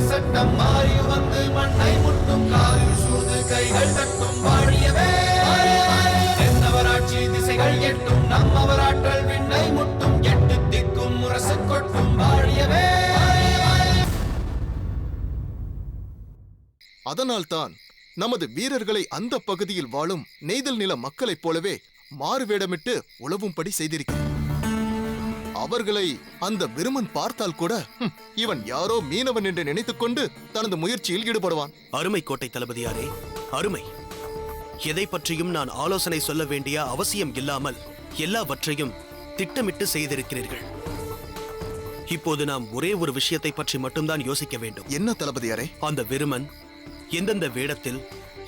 சட்டம் மாறி வந்து மண்ணை முட்டும் காலில் சூழ்ந்து கைகள் தட்டும் வாழியவே. தென்னவராட்சி திசைகள் எட்டும் நம்மவராற்றல் விண்ணை முட்டும் எட்டு திக்கும் முரசு கொட்டும் வாழியவே. அதனால்தான் நமது வீரர்களை அந்த பகுதியில் வாழும் நெய்தல் நில மக்களைப் போலவே மாறுவேடமிட்டு உழவும்படி செய்திருக்கிறேன். அவர்களை அந்த விருமன் பார்த்தால் கூட இவன் யாரோ மீனவன் என்று நினைத்துக்கொண்டு தனது முயற்சியில் ஈடுபடுவான். அருமை கோட்டை தளபதியாரே, அருமை. எதை பற்றியும் நான் ஆலோசனை சொல்ல வேண்டிய அவசியம் இல்லாமல் எல்லாவற்றையும் திட்டமிட்டு செய்திருக்கிறீர்கள். இப்போது நாம் ஒரே ஒரு விஷயத்தை பற்றி மட்டும்தான் யோசிக்க வேண்டும். என்ன தளபதியாரே? அந்த விருமன் எந்தெந்த வேடத்தில்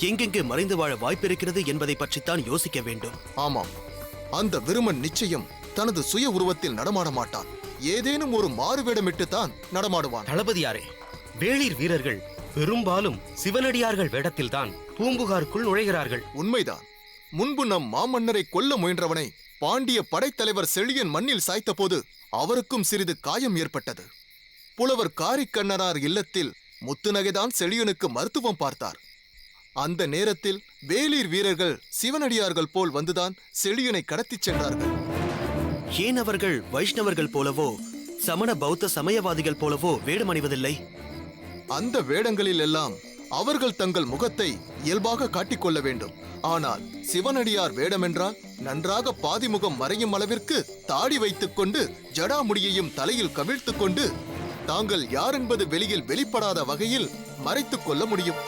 எங்கெங்கே மறைந்து வாழ வாய்ப்பிருக்கிறது என்பதை பற்றித்தான் யோசிக்க வேண்டும். ஆமாம், அந்த விருமன் நிச்சயம் தனது சுய உருவத்தில் நடமாட மாட்டான். ஏதேனும் ஒரு மாறுவேடமிட்டு தான் நடமாடுவான். தளபதியாரே, வேளிர் வீரர்கள் பெரும்பாலும் சிவனடியார்கள் வேடத்தில்தான் பூம்புகாருக்குள் நுழைகிறார்கள். உண்மைதான். முன்பு நம் மாமன்னரை கொல்ல முயன்றவனை பாண்டிய படைத்தலைவர் செழியன் மண்ணில் சாய்த்த போது அவருக்கும் சிறிது காயம் ஏற்பட்டது. புலவர் காரிக்கண்ணனார் இல்லத்தில் முத்துநகைதான் செழியனுக்கு மருத்துவம் பார்த்தார். அந்த நேரத்தில் வேளிர் வீரர்கள் சிவனடியார்கள் போல் வந்துதான் செழியனை கடத்திச் சென்றார்கள். ஏன் அவர்கள் வைஷ்ணவர்கள் போலவோ சமண பௌத்த சமயவாதிகள் போலவோ வேடமணிவதில்லை? அந்த வேடங்களில் எல்லாம் அவர்கள் தங்கள் முகத்தை இயல்பாக காட்டிக்கொள்ள வேண்டும். ஆனால் சிவனடியார் வேடமென்றால் நன்றாக பாதிமுகம் மறையும் அளவிற்கு தாடி வைத்துக் கொண்டு ஜடாமுடியையும் தலையில் கவிழ்த்துக் கொண்டு தாங்கள் யார் என்பது வெளியில் வெளிப்படாத வகையில் மறைத்துக் கொள்ள முடியும்.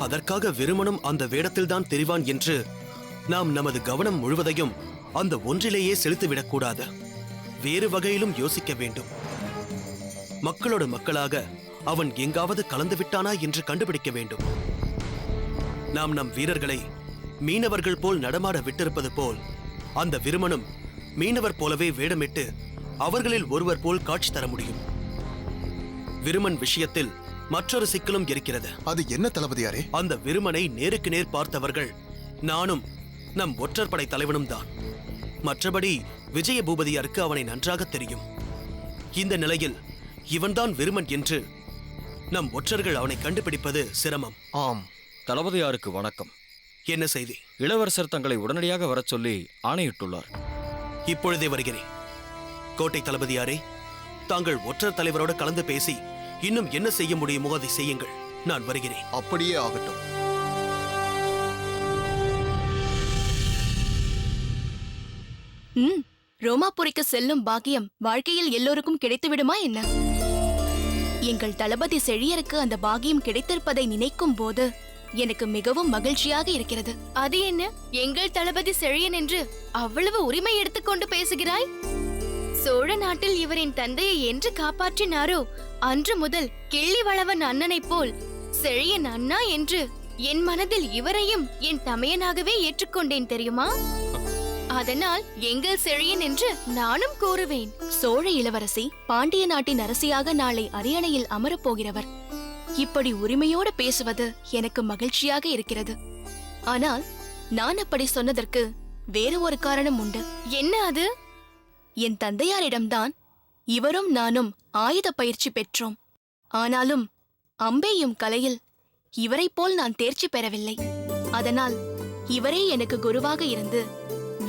அதற்காக விருமனும் அந்த வேடத்தில்தான் தெரிவான் என்று நாம் நமது கவனம் முழுவதையும் அந்த ஒன்றிலேயே செலுத்திவிடக்கூடாது. வேறு வகையிலும் யோசிக்க வேண்டும். மக்களோடு மக்களாக அவன் எங்காவது கலந்து விட்டானா என்று கண்டுபிடிக்க வேண்டும். நாம் நம் வீரர்களை மீனவர்கள் போல் நடமாட விட்டிருப்பது போல் அந்த விருமனும் மீனவர் போலவே வேடமிட்டு அவர்களில் ஒருவர் போல் காட்சி தர முடியும். விருமன் விஷயத்தில் மற்றொரு சிக்கலும் இருக்கிறது. அது என்ன தளபதியாரே? அந்த விருமனை நேருக்கு நேர் பார்த்தவர்கள் நானும் நம் ஒற்றர் படை தலைவனும் தான். மற்றபடி விஜய பூபதியாருக்கு அவனை நன்றாக தெரியும். இந்த நிலையில் இவன்தான் விருமன் என்று நம் ஒற்றர்கள் அவனை கண்டுபிடிப்பது சிரமம். ஆம். தளபதியாருக்கு வணக்கம். என்ன செய்தி? இளவரசர் தங்களை உடனடியாக வரச் சொல்லி ஆணையிட்டுள்ளார். இப்பொழுதே வருகிறேன். கோட்டை தளபதியாரே, தாங்கள் ஒற்றர் தலைவரோடு கலந்து பேசி இன்னும் என்ன செய்ய முடியுமோ அதை செய்யுங்கள். நான் வருகிறேன். அப்படியே ஆகட்டும். ரோமாபுரிக்கு செல்லும் பாக்கியம் வாழ்க்கையில் எல்லோருக்கும் கிடைத்துவிடுமா என்ன? எங்கள் தளபதி செழியருக்கு அந்த பாக்கியம் கிடைத்திருப்பதை நினைக்கும் போது எனக்கு மிகவும் மகிழ்ச்சியாக இருக்கிறது. அது என்ன, எங்கள் தளபதி செழியன் என்று அவ்வளவு உரிமை எடுத்துக்கொண்டு பேசுகிறாய்? சோழ நாட்டில் இவரின் தந்தையை என்று காப்பாற்றினாரோ அன்று முதல் கிள்ளி வளவன் அண்ணனைப் போல் செழியன் அண்ணா என்று என் மனதில் இவரையும் என் தமையனாகவே ஏற்றுக்கொண்டேன் தெரியுமா? அதனால் எங்கள் செழியன் என்று நானும் கூறுவேன். சோழ இளவரசி பாண்டிய நாட்டின் அரசியாக நாளை அரியணையில் அமரப்போகிறவர். இப்படி உரிமையோடு பேசுவது எனக்கு மகிழ்ச்சியாக இருக்கிறது. ஆனால் நான் அப்படி சொன்னதற்கு வேறு ஒரு காரணம் உண்டு. என்ன அது? என் தந்தையாரிடம்தான் இவரும் நானும் ஆயுத பயிற்சி பெற்றோம். ஆனாலும் அம்பேயும் கலையில் இவரைப் போல் நான் தேர்ச்சி பெறவில்லை. அதனால் இவரே எனக்கு குருவாக இருந்து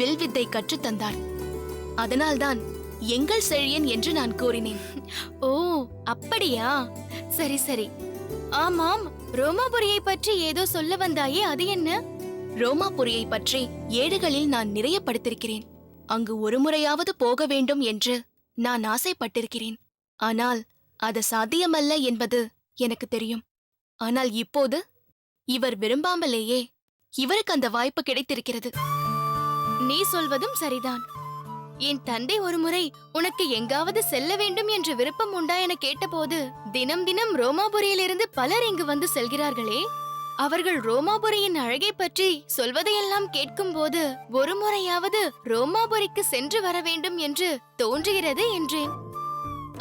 வில்வித்தை கற்றுத்தந்தார். அதனால்தான் எங்கள் செழியன் என்று நான் கூறினேன். ஓ, அப்படியா? சரி சரி. ஆமாம், ரோமாபுரியை பற்றி ஏதோ சொல்ல வந்தாயே, அது என்ன? ரோமாபுரியை பற்றி ஏடுகளில் நான் நிறைய படித்திருக்கிறேன். அங்கு ஒரு முறையாவது போக வேண்டும் என்று நான் ஆசைப்பட்டிருக்கிறேன். ஆனால் அது சாத்தியமல்ல என்பது எனக்கு தெரியும். ஆனால் இப்போது இவர் விரும்பாமலேயே இவருக்கு அந்த வாய்ப்பு கிடைத்திருக்கிறது. நீ சொல்வதும் சரிதான். என் தந்தை ஒருமுறை உனக்கு எங்காவது செல்ல வேண்டும் என்ற விருப்பம் உண்டா என கேட்டபோது தினம் தினம் ரோமாபுரியிலிருந்து பலர் இங்கு வந்து செல்கிறார்களே, அவர்கள் ரோமாபுரியின் அழகை பற்றி சொல்வதையெல்லாம் கேட்கும் போது ஒரு முறையாவது ரோமாபுரிக்கு சென்று வர வேண்டும் என்று தோன்றுகிறது என்றேன்.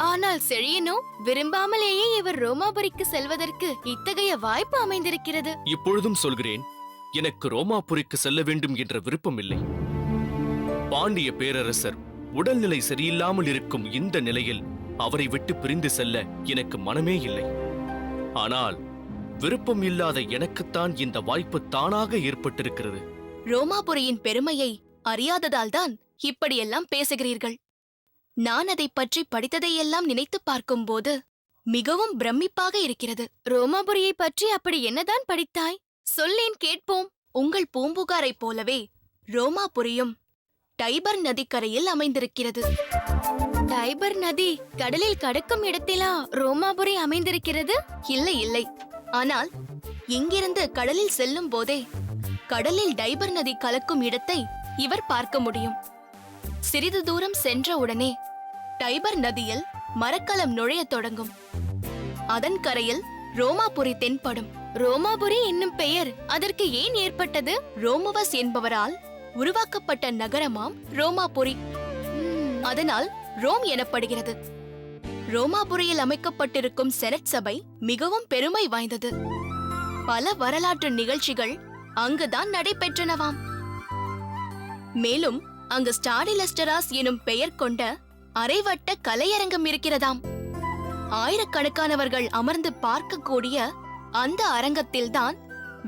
ஆனால் செழியனோ விரும்பாமலேயே இவர் ரோமாபுரிக்கு செல்வதற்கு இத்தகைய வாய்ப்பு அமைந்திருக்கிறது. இப்பொழுதும் சொல்கிறேன், எனக்கு ரோமாபுரிக்கு செல்ல வேண்டும் என்ற விருப்பம் இல்லை. பாண்டிய பேரரசர் உடல்நிலை சரியில்லாமல் இருக்கும் இந்த நிலையில் அவரை விட்டு பிரிந்து செல்ல எனக்கு மனமே இல்லை. ஆனால் விருப்பம் இல்லாத எனக்குத்தான் இந்த வாய்ப்பு தானாக ஏற்பட்டிருக்கிறது. ரோமாபுரியின் பெருமையை அறியாததால்தான் இப்படியெல்லாம் பேசுகிறீர்கள். நான் அதைப் பற்றி படித்ததையெல்லாம் நினைத்துப் பார்க்கும்போது மிகவும் பிரமிப்பாக இருக்கிறது. ரோமாபுரியை பற்றி அப்படி என்னதான் படித்தாய்? சொல்லேன் கேட்போம். உங்கள் பூம்புகாரைப் போலவே ரோமாபுரியும் டைபர் நதிக்கரையில் அமைந்திருக்கிறது. டைபர் நதி கடலில் கடக்கும் இடத்திலா ரோமாபுரி அமைந்திருக்கிறது? இல்லை இல்லை, ஆனால் இங்கிருந்து கடலில் செல்லும் போதே கடலில் டைபர் நதி கலக்கும் இடத்தை இவர் பார்க்க முடியும். சிறிது தூரம் சென்ற உடனே டைபர் நதியில் மரக்கலம் நுழையத் தொடங்கும். அதன் கரையில் ரோமாபுரி தென்படும். ரோமாபுரி என்னும் பெயர் அதற்கு ஏன் ஏற்பட்டது? ரோமவஸ் என்பவரால் உருவாக்கப்பட்ட நகரமாம் ரோமாபுரி. அதனால் ரோம் எனப்படுகிறது. ரோமாபுரியில் அமைக்கப்பட்டிருக்கும் செனட் சபை மிகவும் பெருமை வாய்ந்தது. பல வரலாற்று நிகழ்ச்சிகள் அங்குதான் நடைபெற்றனவாம். மேலும் அங்கு ஸ்டாடிலஸ்டராஸ் எனும் பெயர் கொண்ட அரைவட்ட கலையரங்கம் இருக்கிறதாம். ஆயிரக்கணக்கானவர்கள் அமர்ந்து பார்க்கக்கூடிய அந்த அரங்கத்தில்தான்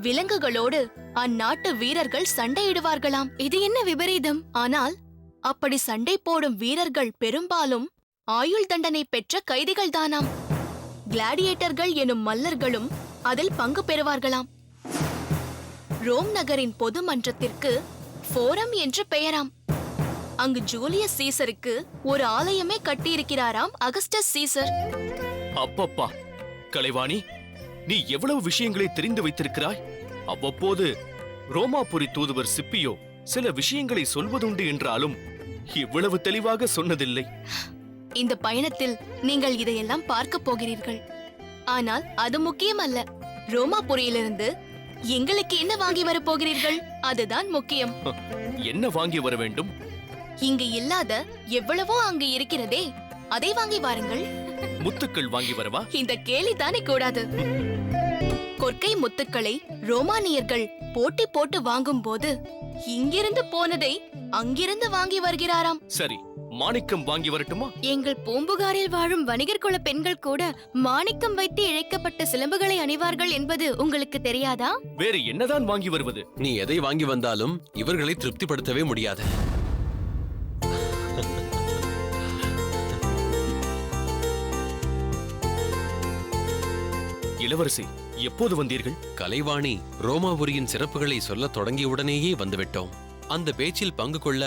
விலங்குகளோடு அந்நாட்டு வீரர்கள் சண்டையிடுவார்களாம். இது என்ன விபரீதம்? ஆனால் அப்படி சண்டை போடும் வீரர்கள் பெரும்பாலும் ஆயுள் தண்டனை பெற்ற கைதிகள்தானாம். கிளாடியேட்டர்கள் எனும் மல்லர்களும் அதில் பங்கு பெறுவார்களாம். ரோம் நகரின் பொது மன்றத்திற்கு ஃபோரம் என்று பெயராம். அங்கு ஜூலியஸ் சீசருக்கு ஒரு ஆலயமே கட்டியிருக்கிறாராம் அகஸ்டஸ் சீசர். அப்பப்பா, கலைவாணி, நீ எவ்வளவு விஷயங்களை தெரிந்து வைத்திருக்கிறாய். அவ்வப்போது ரோமாபுரி தூதுவர் சிப்பியோ சில விஷயங்களை சொல்வதுண்டு என்றாலும் இவ்வளவு தெளிவாக சொன்னதில்லை. இந்த பயணத்தில் நீங்கள் இதையெல்லாம் பார்க்க போகிறீர்கள். ஆனால் அது முக்கியமல்ல. ரோமாபுரியிலிருந்து எங்களுக்கு என்ன வாங்கி வரப் போகிறீர்கள், அதுதான் முக்கியம். என்ன வாங்கி வர வேண்டும்? இங்கு இல்லாத எவ்வளவோ அங்கு இருக்கிறதே, அதை வாங்கி வாருங்கள். முத்துக்கள் வாங்கி வரவா? இந்த கேலி தானே கூடாது. கொற்கை முத்துக்களை ரோமானியர்கள் போட்டி போட்டு வாங்கும் போது இங்கிருந்து போனதை அங்கிருந்து வாங்கி வருகிறாராம். சரி, மாணிக்கம் வாங்கி வரட்டுமா? எங்கள் பூம்புகாரில் வாழும் வணிகர் குல பெண்கள் கூட மாணிக்கம் வைத்து இழைக்கப்பட்ட சிலம்புகளை அணிவார்கள் என்பது உங்களுக்கு தெரியாதா? வேறு என்னதான் வாங்கி வருவது? நீ எதை வாங்கி வந்தாலும் இவர்களை திருப்திப்படுத்தவே முடியாது. இளவரசி, எப்போது வந்தீர்கள்? கலைவாணி ரோமாபுரியின் சிறப்புகளை சொல்லத் தொடங்கியவுடனேயே வந்துவிட்டோம். அந்த பேச்சில் பங்கு கொள்ள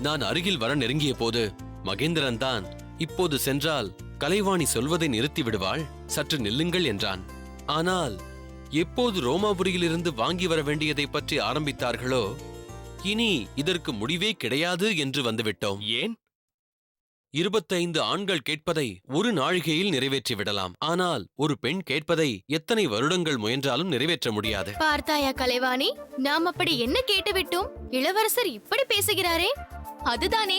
நான் அருகில் வர நெருங்கிய போது மகேந்திரன் தான், இப்போது சென்றால் கலைவாணி சொல்வதை நிறுத்தி விடுவாள், சற்று நில்லுங்கள் என்றான். ஆனால் எப்போது ரோமாபுரியிலிருந்து வாங்கி வர வேண்டியதை பற்றி ஆரம்பித்தார்களோ, இனி இதற்கு முடிவே கிடையாது என்று வந்துவிட்டோம். ஏன்? 25 ஆண்கள் கேட்பதை ஒரு நாழிகையில் நிறைவேற்றிவிடலாம். ஆனால் ஒரு பெண் கேட்பதை எத்தனை வருடங்கள் முயன்றாலும் நிறைவேற்ற முடியாது. பார்த்தாயா கலைவாணி, நாம் அப்படி என்ன கேட்டுவிட்டோம்? இளவரசர் இப்படி பேசுகிறாரே. அதுதானே,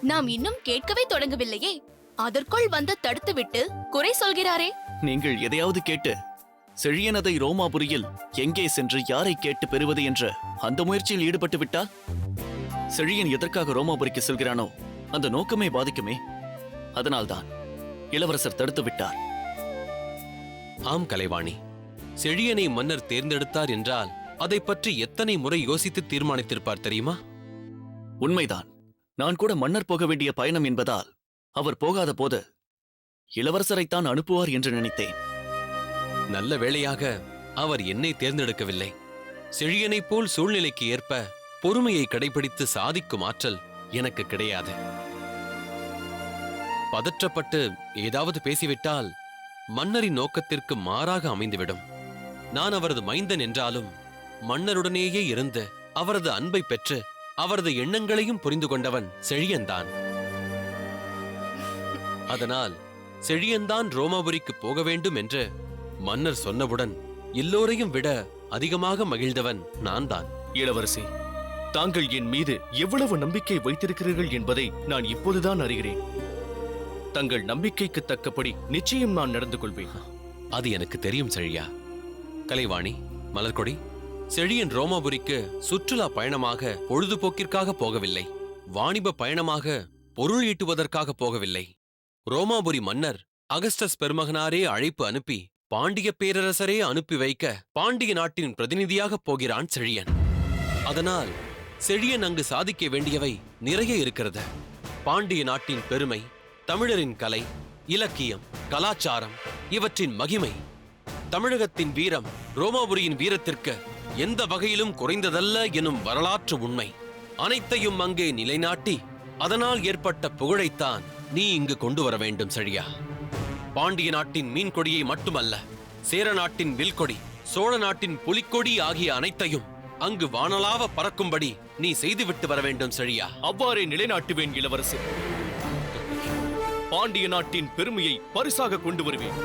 நாம் இன்னும் கேட்கவே தொடங்கவில்லையே, அதற்குள் வந்து தடுத்துவிட்டு குறை சொல்கிறாரே. நீங்கள் எதையாவது கேட்டு செழியனதை ரோமாபுரியில் எங்கே சென்று யாரை கேட்டு பெறுவது என்ற அந்த முயற்சியில் ஈடுபட்டு விட்டால் செழியன் எதற்காக ரோமாபுரிக்கு செல்கிறானோ அந்த நோக்கமே பாதிக்குமே. அதனால்தான் இளவரசர் தடுத்து விட்டார். ஆம் கலைவாணி, செழியனை மன்னர் தேர்ந்தெடுத்தார் என்றால் அதை பற்றி எத்தனை முறை யோசித்து தீர்மானித்திருப்பார் தெரியுமா? உண்மைதான். நான் கூட மன்னர் போக வேண்டிய பயணம் என்பதால் அவர் போகாத போது இளவரசரைத்தான் அனுப்புவார் என்று நினைத்தேன். நல்ல வேளையாக அவர் என்னை தேர்ந்தெடுக்கவில்லை. செழியனைப் போல் சூழ்நிலைக்கு ஏற்ப பொறுமையை கடைபிடித்து சாதிக்கும் ஆற்றல் எனக்கு கிடையாது. பதற்றப்பட்டு ஏதாவது பேசிவிட்டால் மன்னரின் நோக்கத்திற்கு மாறாக அமைந்துவிடும். நான் அவரது மைந்தன் என்றாலும் மன்னருடனேயே இருந்து அவரது அன்பை பெற்று அவரது எண்ணங்களையும் புரிந்து கொண்டவன் செழியன்தான். அதனால் செழியன்தான் ரோமாபுரிக்கு போக வேண்டும் என்று மன்னர் சொன்னவுடன் எல்லோரையும் விட அதிகமாக மகிழ்ந்தவன் நான் தான். இளவரசி, தாங்கள் என் மீது எவ்வளவு நம்பிக்கை வைத்திருக்கிறீர்கள் என்பதை நான் இப்போதுதான் அறிகிறேன். தங்கள் நம்பிக்கைக்கு தக்கபடி நிச்சயம் நான் நடந்து கொள்வேன். அது எனக்கு தெரியும் செழியா. கலைவாணி, மலர்கொடி, செழியன் ரோமாபுரிக்கு சுற்றுலா பயணமாக பொழுதுபோக்கிற்காக போகவில்லை, வாணிப பயணமாக பொருள் ஈட்டுவதற்காக போகவில்லை. ரோமாபுரி மன்னர் அகஸ்டஸ் பெருமகனாரே அழைப்பு அனுப்பி பாண்டிய பேரரசரே அனுப்பி வைக்க பாண்டிய நாட்டின் பிரதிநிதியாகப் போகிறான் செழியன். அதனால் செழியன் அங்கு சாதிக்க வேண்டியவை நிறைய இருக்கிறது. பாண்டிய நாட்டின் பெருமை, தமிழரின் கலை, இலக்கியம், கலாச்சாரம், இவற்றின் மகிமை, தமிழகத்தின் வீரம் ரோமாபுரியின் வீரத்திற்கு எந்த வகையிலும் குறைந்ததல்ல எனும் வரலாற்று உண்மை அனைத்தையும் அங்கே நிலைநாட்டி அதனால் ஏற்பட்ட புகழைத்தான் நீ இங்கு கொண்டு வர வேண்டும் செழியா. பாண்டிய நாட்டின் மீன் கொடியை மட்டுமல்ல, சேர நாட்டின் வில்கொடி, சோழ நாட்டின் புலிக்கொடி ஆகிய அனைத்தையும் அங்கு வானலாவ பறக்கும்படி நீ செய்துவிட்டு வர வேண்டும் செழியா. அவ்வாறே நிலைநாட்டுவேன் இளவரசே. பாண்டிய நாட்டின் பெருமையை பரிசாக கொண்டு வருவேன்,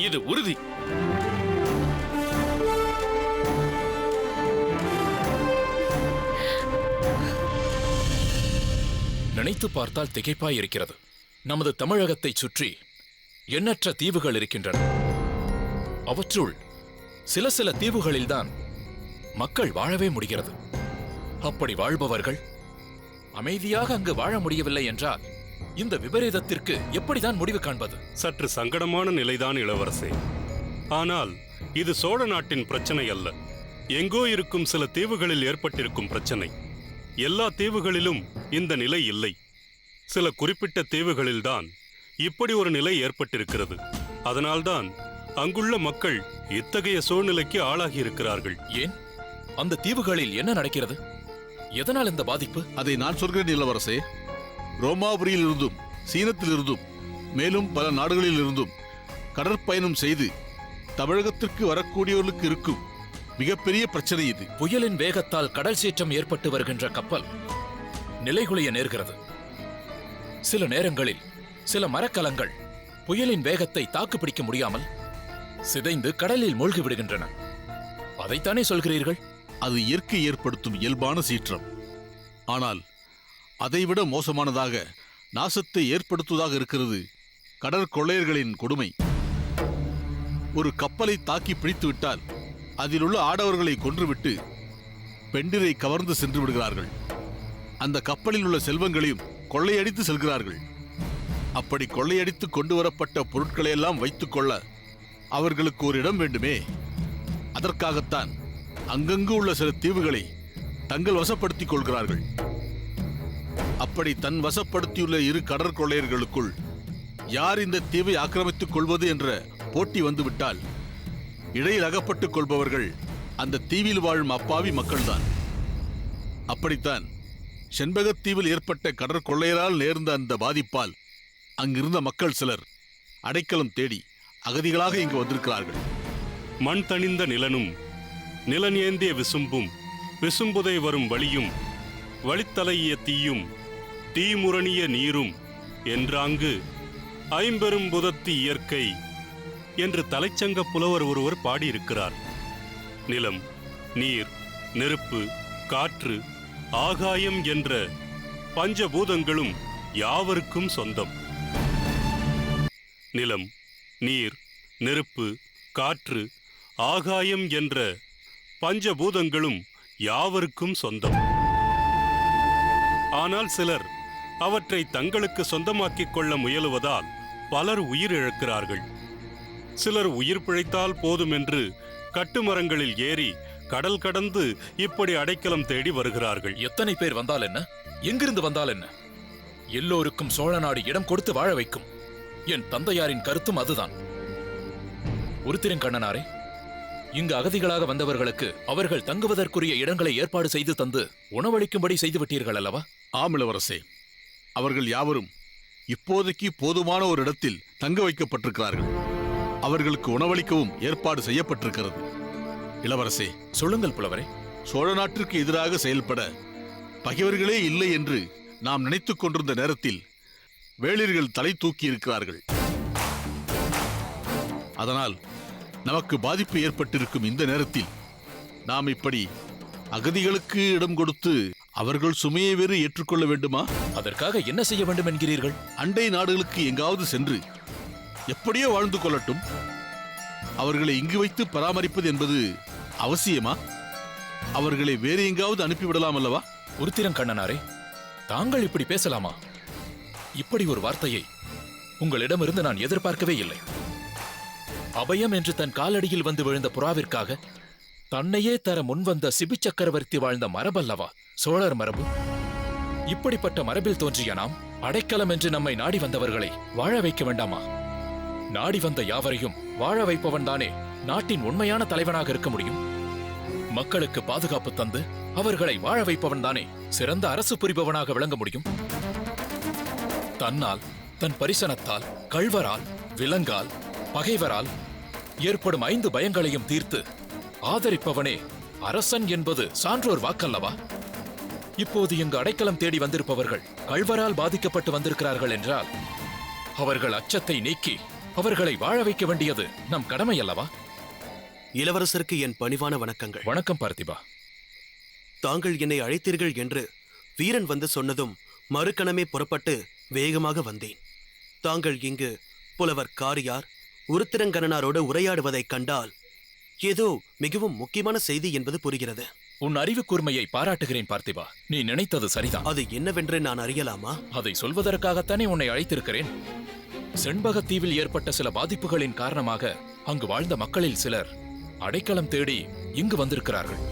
இது உறுதி. நினைத்து பார்த்தால் திகைப்பாய் இருக்கிறது. நமது தமிழகத்தைச் சுற்றி எண்ணற்ற தீவுகள் இருக்கின்றன. அவற்றுள் சில தீவுகளில்தான் மக்கள் வாழவே முடிகிறது. அப்படி வாழ்பவர்கள் அமைதியாக அங்கு வாழ முடியவில்லை என்றால் இந்த விபரீதத்திற்கு எப்படிதான் முடிவு காண்பது? சற்று சங்கடமான நிலைதான் இளவரசே. ஆனால் இது சோழ நாட்டின் பிரச்சனை அல்ல, எங்கோ இருக்கும் சில தீவுகளில் ஏற்பட்டிருக்கும் பிரச்சனை. எல்லா தீவுகளிலும் இந்த நிலை இல்லை. சில குறிப்பிட்ட தீவுகளில்தான் இப்படி ஒரு நிலை ஏற்பட்டிருக்கிறது. அதனால்தான் அங்குள்ள மக்கள் இத்தகைய சூழ்நிலைக்கு ஆளாகி இருக்கிறார்கள். ஏன்? அந்த தீவுகளில் என்ன நடக்கிறது? எதனால் இந்த பாதிப்பு? அதை நான் சொல்கிறேன் இளவரசே. ரோமாபுரியிலிருந்தும் சீனத்திலிருந்தும் மேலும் பல நாடுகளிலிருந்தும் கடற்பயணம் செய்து தமிழகத்திற்கு வரக்கூடியவர்களுக்கு இருக்கும் மிகப்பெரிய பிரச்சனை இது. புயலின் வேகத்தால் கடல் சீற்றம் ஏற்பட்டு வருகின்ற கப்பல் நிலைகுலைய நேர்கிறது. சில நேரங்களில் சில மரக்கலங்கள் புயலின் வேகத்தை தாக்குப்பிடிக்க முடியாமல் சிதைந்து கடலில் மூழ்கி விடுகின்றன. அதைத்தானே சொல்கிறீர்கள்? அது இயற்கை ஏற்படுத்தும் இயல்பான சீற்றம். ஆனால் அதைவிட மோசமானதாக, நாசத்தை ஏற்படுத்துவதாக இருக்கிறது கடற்கொள்ளையர்களின் கொடுமை. ஒரு கப்பலை தாக்கி பிடித்துவிட்டால் அதில் உள்ள ஆடவர்களை கொன்றுவிட்டு பெண்டிரை கவர்ந்து சென்று விடுகிறார்கள். அந்த கப்பலில் உள்ள செல்வங்களையும் கொள்ளையடித்து செல்கிறார்கள். அப்படி கொள்ளையடித்து கொண்டு வரப்பட்ட பொருட்களையெல்லாம் வைத்துக் கொள்ள அவர்களுக்கு ஒரு இடம் வேண்டுமே. அதற்காகத்தான் அங்கங்கு உள்ள சில தீவுகளை தங்கள் வசப்படுத்திக் கொள்கிறார்கள். அப்படி தன் வசப்படுத்தியுள்ள இரு கடற்கொள்ளையர்களுக்குள் யார் இந்த தீவை ஆக்கிரமித்துக் கொள்வது என்ற போட்டி வந்துவிட்டால் இடையில் அகப்பட்டுக் கொள்பவர்கள் அந்த தீவில் வாழும் அப்பாவி மக்கள்தான். அப்படித்தான் செண்பகத்தீவில் ஏற்பட்ட கடற்கொள்ளையரால் நேர்ந்த அந்த பாதிப்பால் அங்கிருந்த மக்கள் சிலர் அடைக்கலம் தேடி அகதிகளாக இங்கு வந்திருக்கிறார்கள். மண் தணிந்த நிலனும் நிலன் ஏந்திய விசும்பும் விசும்புதை வரும் வழியும் வழித்தலைய தீயும் தீமுரணிய நீரும் என்றாங்கு ஐம்பெரும் புதத்தி இயற்கை என்று தலைச்சங்க புலவர் ஒருவர் பாடியிருக்கிறார். நிலம், நீர், நெருப்பு, காற்று, ஆகாயம் என்ற பஞ்சபூதங்களும் யாவருக்கும் சொந்தம். நிலம், நீர், நெருப்பு, காற்று, ஆகாயம் என்ற பஞ்சபூதங்களும் யாவருக்கும் சொந்தம். ஆனால் சிலர் அவற்றை தங்களுக்கு சொந்தமாக்கிக் கொள்ள முயலுவதால் பலர் உயிரிழக்கிறார்கள். சிலர் உயிர் பிழைத்தால் போதும் என்று கட்டுமரங்களில் ஏறி கடல் கடந்து இப்படி அடைக்கலம் தேடி வருகிறார்கள். எத்தனை பேர் வந்தால் என்ன, எங்கிருந்து வந்தால் என்ன, எல்லோருக்கும் சோழ நாடு இடம் கொடுத்து வாழ வைக்கும். என் தந்தையாரின் கருத்தும் அதுதான். உருத்திரங்கண்ணனாரே, இங்கு அகதிகளாக வந்தவர்களுக்கு அவர்கள் தங்குவதற்குரிய இடங்களை ஏற்பாடு செய்து தந்து உணவளிக்கும்படி செய்துவிட்டீர்கள் அல்லவா? ஆம் இளவரசே, அவர்கள் யாவரும் இப்போதைக்கு போதுமான ஒரு இடத்தில் தங்க வைக்கப்பட்டிருக்கிறார்கள். அவர்களுக்கு உணவளிக்கவும் ஏற்பாடு செய்யப்பட்டிருக்கிறது. இளவரசே, சொல்லுங்கள் புலவரே. சோழ நாட்டிற்கு எதிராக செயல்பட பகைவர்களே இல்லை என்று நாம் நினைத்துக் கொண்டிருந்த நேரத்தில் வேளிர்கள் தலை தூக்கி இருக்கிறார்கள். அதனால் நமக்கு பாதிப்பு ஏற்பட்டிருக்கும் இந்த நேரத்தில் நாம் இப்படி அகதிகளுக்கு இடம் கொடுத்து அவர்கள் சுமையை வேறு ஏற்றுக்கொள்ள வேண்டுமா? அதற்காக என்ன செய்ய வேண்டும் என்கிறீர்கள்? அண்டை நாடுகளுக்கு எங்காவது சென்று எப்படியோ வாழ்ந்து கொள்ளட்டும். அவர்களை இங்கு வைத்து பராமரிப்பது என்பது அவசியமா? அவர்களை வேறு எங்காவது அனுப்பிவிடலாம் அல்லவா? உருத்திரங்கண்ணனாரே, தாங்கள் இப்படி பேசலாமா? இப்படி ஒரு வார்த்தையை உங்களிடமிருந்து நான் எதிர்பார்க்கவே இல்லை. அபயம் என்று தன் காலடியில் வந்து விழுந்த புறாவிற்காக தன்னையே தர முன்வந்த சிபி சக்கரவர்த்தி வாழ்ந்த மரபல்லவா சோழர் மரபு? இப்படிப்பட்ட மரபில் தோன்றிய நாம் அடைக்கலம் என்று நம்மை நாடி வந்தவர்களை வாழ வைக்க வேண்டாமா? நாடி வந்த யாவரையும் வாழ வைப்பவன் தானே நாட்டின் உண்மையான தலைவனாக இருக்க முடியும். மக்களுக்கு பாதுகாப்பு தந்து அவர்களை வாழ வைப்பவன் தானே சிறந்த அரசு புரிபவனாக விளங்க முடியும். தன்னால், தன் பரிசனத்தால், கள்வரால், விலங்கால், பகைவரால் ஏற்படும் 5 பயங்களையும் தீர்த்து ஆதரிப்பவனே அரசன் என்பது சான்றோர் வாக்கல்லவா? இப்போது இங்கு அடைக்கலம் தேடி வந்திருப்பவர்கள் கள்வரால் பாதிக்கப்பட்டு வந்திருக்கிறார்கள் என்றால் அவர்கள் அச்சத்தை நீக்கி அவர்களை வாழ வைக்க வேண்டியது நம் கடமை அல்லவா? இளவரசருக்கு என் பணிவான வணக்கங்கள். வணக்கம் பார்த்திபா. தாங்கள் என்னை அழைத்தீர்கள் என்று வீரன் வந்து சொன்னதும் மறுகணமே புறப்பட்டு வேகமாக வந்தேன். தாங்கள் இங்கு புலவர் காரியார் உருத்திரங்கண்ணனாரோடு உரையாடுவதைக் கண்டால் ஏதோ மிகவும் முக்கியமான செய்தி என்பது புரிகிறது. உன் அறிவு கூர்மையை பாராட்டுகிறேன் பார்த்திபா. நீ நினைத்தது சரிதான். அது என்னவென்று நான் அறியலாமா? அதை சொல்வதற்காகத்தானே உன்னை அழைத்திருக்கிறேன். செண்பகத்தீவில் ஏற்பட்ட சில பாதிப்புகளின் காரணமாக அங்கு வாழ்ந்த மக்களில் சிலர் அடைக்கலம் தேடி இங்கு வந்திருக்கிறார்கள்.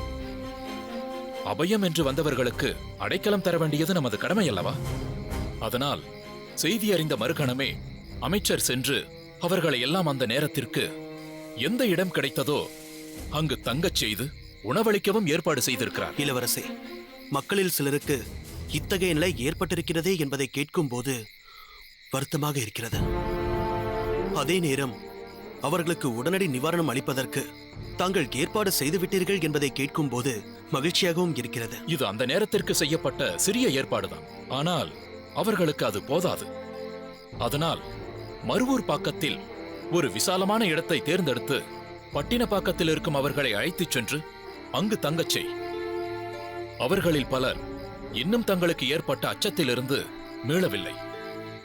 அபயம் என்று வந்தவர்களுக்கு அடைக்கலம் தர வேண்டியது நமது கடமை அல்லவா? அதனால் செய்தி அறிந்த மறுகணமே அமைச்சர் சென்று அவர்களை எல்லாம் அந்த நேரத்திற்கு எந்த இடம் கிடைத்ததோ அங்கு தங்கச் செய்து உணவளிக்கவும் ஏற்பாடு செய்திருக்கிறார். இளவரசே, மக்களில் சிலருக்கு இத்தகைய நிலை ஏற்பட்டிருக்கிறதே என்பதை கேட்கும் போது வருத்தமாக இருக்கிறது. அதே நேரம் அவர்களுக்கு உடனடி நிவாரணம் அளிப்பதற்கு தாங்கள் ஏற்பாடு செய்துவிட்டீர்கள் என்பதை கேட்கும் போது மகிழ்ச்சியாகவும் இருக்கிறது. இது அந்த நேரத்திற்கு செய்யப்பட்ட சிறிய ஏற்பாடுதான். ஆனால் அவர்களுக்கு அது போதாது. அதனால் மருவூர் பாக்கத்தில் ஒரு விசாலமான இடத்தை தேர்ந்தெடுத்து பட்டினப்பாக்கத்தில் இருக்கும் அவர்களை அழைத்துச் சென்று அங்கு தங்கச் செய். அவர்களில் பலர் இன்னும் தங்களுக்கு ஏற்பட்ட அச்சத்திலிருந்து மீளவில்லை.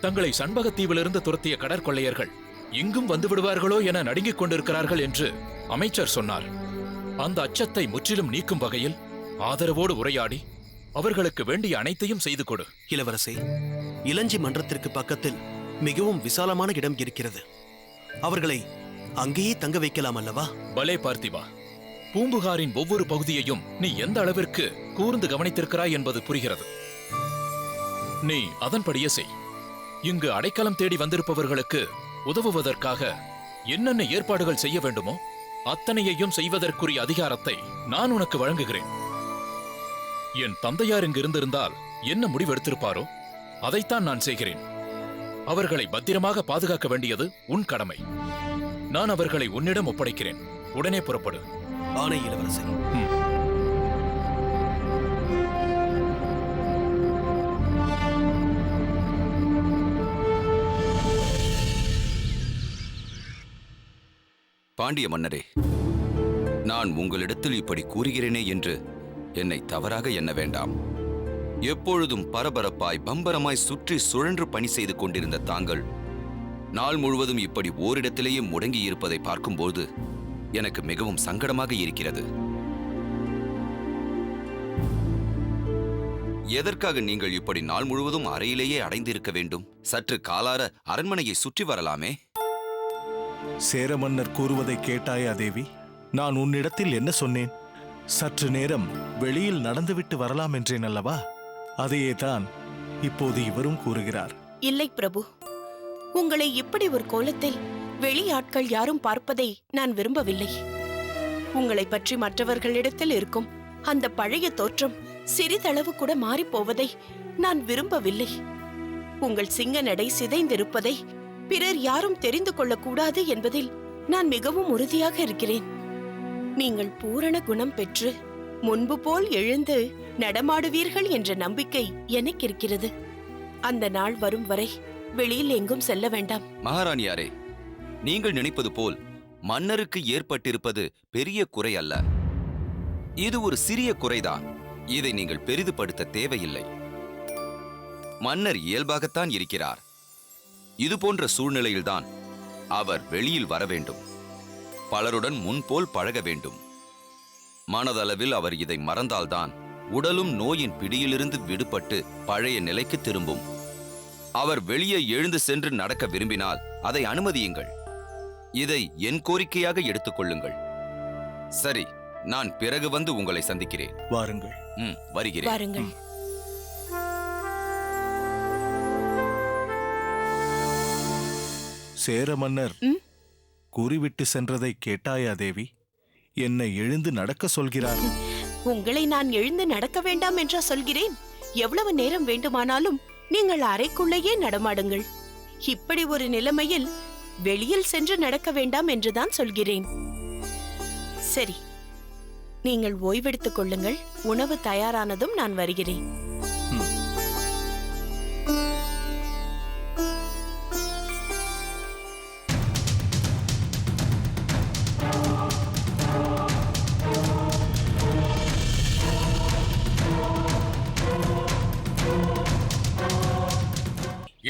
தங்களை சண்பகத்தீவிலிருந்து துரத்திய கடற்கொள்ளையர்கள் இங்கும் வந்து விடுவார்களோ என நடுங்கிக் கொண்டிருக்கிறார்கள் என்று அமைச்சர் சொன்னார். அந்த அச்சத்தை முற்றிலும் நீக்கும் வகையில் ஆதரவோடு உரையாடி அவர்களுக்கு வேண்டிய அனைத்தையும் செய்து கொடு. இளவரசே, இளஞ்சி மன்றத்திற்கு பக்கத்தில் மிகவும் விசாலமான இடம் இருக்கிறது. அவர்களை அங்கேயே தங்க வைக்கலாம் அல்லவா? பலே பார்த்திபா, பூம்புகாரின் ஒவ்வொரு பகுதியையும் நீ எந்த அளவிற்கு கூர்ந்து கவனித்திருக்கிறாய் என்பது புரிகிறது. நீ அதன்படியே செய். இங்கு அடைக்கலம் தேடி வந்திருப்பவர்களுக்கு உதவுவதற்காக என்னென்ன ஏற்பாடுகள் செய்ய வேண்டுமோ அத்தனையையும் செய்வதற்குரிய அதிகாரத்தை நான் உனக்கு வழங்குகிறேன். என் தந்தையார் இங்கு இருந்திருந்தால் என்ன முடிவெடுத்திருப்பாரோ அதைத்தான் நான் செய்கிறேன். அவர்களை பத்திரமாக பாதுகாக்க வேண்டியது உன் கடமை. நான் அவர்களை உன்னிடம் ஒப்படைக்கிறேன். உடனே புறப்படு. ஆணை இளவரசே. பாண்டிய மன்னரே, நான் உங்களிடத்தில் இப்படி கூறுகிறேனே என்று என்னை தவறாக எண்ண வேண்டாம். எப்பொழுதும் பரபரப்பாய் பம்பரமாய் சுற்றி சுழன்று பணி செய்து கொண்டிருந்த தாங்கள் நாள் முழுவதும் இப்படி ஓரிடத்திலேயே முடங்கி இருப்பதை பார்க்கும்போது எனக்கு மிகவும் சங்கடமாக இருக்கிறது. எதற்காக நீங்கள் இப்படி நாள் முழுவதும் அறையிலேயே அடைந்திருக்க வேண்டும்? சற்று காலார அரண்மனையை சுற்றி வரலாமே. சேர மன்னர் கூறுவதை கேட்டாயா தேவி? நான் உன்னிடத்தில் என்ன சொன்னேன்? சற்று நேரம் வெளியில் நடந்துவிட்டு வரலாம் என்றேன் அல்லவா? அதையே தான் இப்போது இவரும் கூறுகிறார். இல்லை பிரபு, உங்களை இப்படி ஒரு கோலத்தில் வெளியாட்கள் யாரும் பார்ப்பதை நான் விரும்பவில்லை. உங்களை பற்றி மற்றவர்களிடத்தில் இருக்கும் அந்த பழைய தோற்றம் சிறிதளவு கூட மாறிப்போவதை நான் விரும்பவில்லை. உங்கள் சிங்க நடை சிதைந்திருப்பதை பிறர் யாரும் தெரிந்து கொள்ளக்கூடாது என்பதில் நான் மிகவும் உறுதியாக இருக்கிறேன். நீங்கள் பூரண குணம் பெற்று முன்பு போல் எழுந்து நடமாடுவீர்கள் என்ற நம்பிக்கை எனக்கு இருக்கிறது. அந்த நாள் வரும் வரை வெளியில் எங்கும் செல்ல வேண்டாம். மகாராணியாரே, நீங்கள் நினைப்பது போல் மன்னருக்கு ஏற்பட்டிருப்பது பெரிய குறை அல்ல. இது ஒரு சிறிய குறைதான். இதை நீங்கள் பெரிதுபடுத்த தேவையில்லை. மன்னர் இயல்பாகத்தான் இருக்கிறார். இதுபோன்ற சூழ்நிலையில்தான் அவர் வெளியில் வர வேண்டும். பலருடன் முன்போல் பழக வேண்டும். மனதளவில் அவர் இதை மறந்தால்தான் உடலும் நோயின் பிடியிலிருந்து விடுபட்டு பழைய நிலைக்கு திரும்பும். அவர் வெளியே எழுந்து சென்று நடக்க விரும்பினால் அதை அனுமதியுங்கள். இதை என் கோரிக்கையாக எடுத்துக்கொள்ளுங்கள். சரி, நான் பிறகு வந்து உங்களை சந்திக்கிறேன். வாருங்கள். வருகிறேன். வாருங்கள். சேர மன்னர் கூறிவிட்டு சென்றதை கேட்டாயா தேவி? என்னை எழுந்து நடக்க சொல்கிறார். உங்களை நான் எழுந்து நடக்க வேண்டாம் என்றா சொல்கிறேன்? எவ்வளவு நேரம் வேண்டுமானாலும் நீங்கள் அறைக்குள்ளேயே நடமாடுங்கள். இப்படி ஒரு நிலைமையில் வெளியில் சென்று நடக்க வேண்டாம் என்றுதான் சொல்கிறேன். சரி, நீங்கள் ஓய்வெடுத்துக் கொள்ளுங்கள். உணவு தயாரானதும் நான் வருகிறேன்.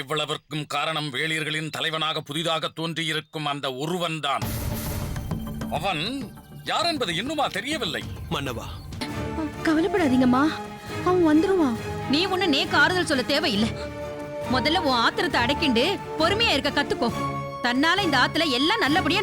இவ்வளவிற்கும் காரணம் வேளிர்களின் தலைவனாக புதிதாக தோன்றியிருக்கும் அந்த ஒருவன்தான். அவன் யார் என்பது இன்னுமா தெரியவில்லை? மன்னவா, கவலைப்படாதீங்கம்மா, அவன் வந்துருவான். நீ ஒண்ணு நேக்கு ஆறுதல் சொல்ல தேவையில்லை. முதல்ல உன் ஆத்திரத்தை அடக்கிண்டு பொறுமையா இருக்க கத்துக்கோ. தன்னால இந்த ஆத்துல எல்லாம் நல்லபடியா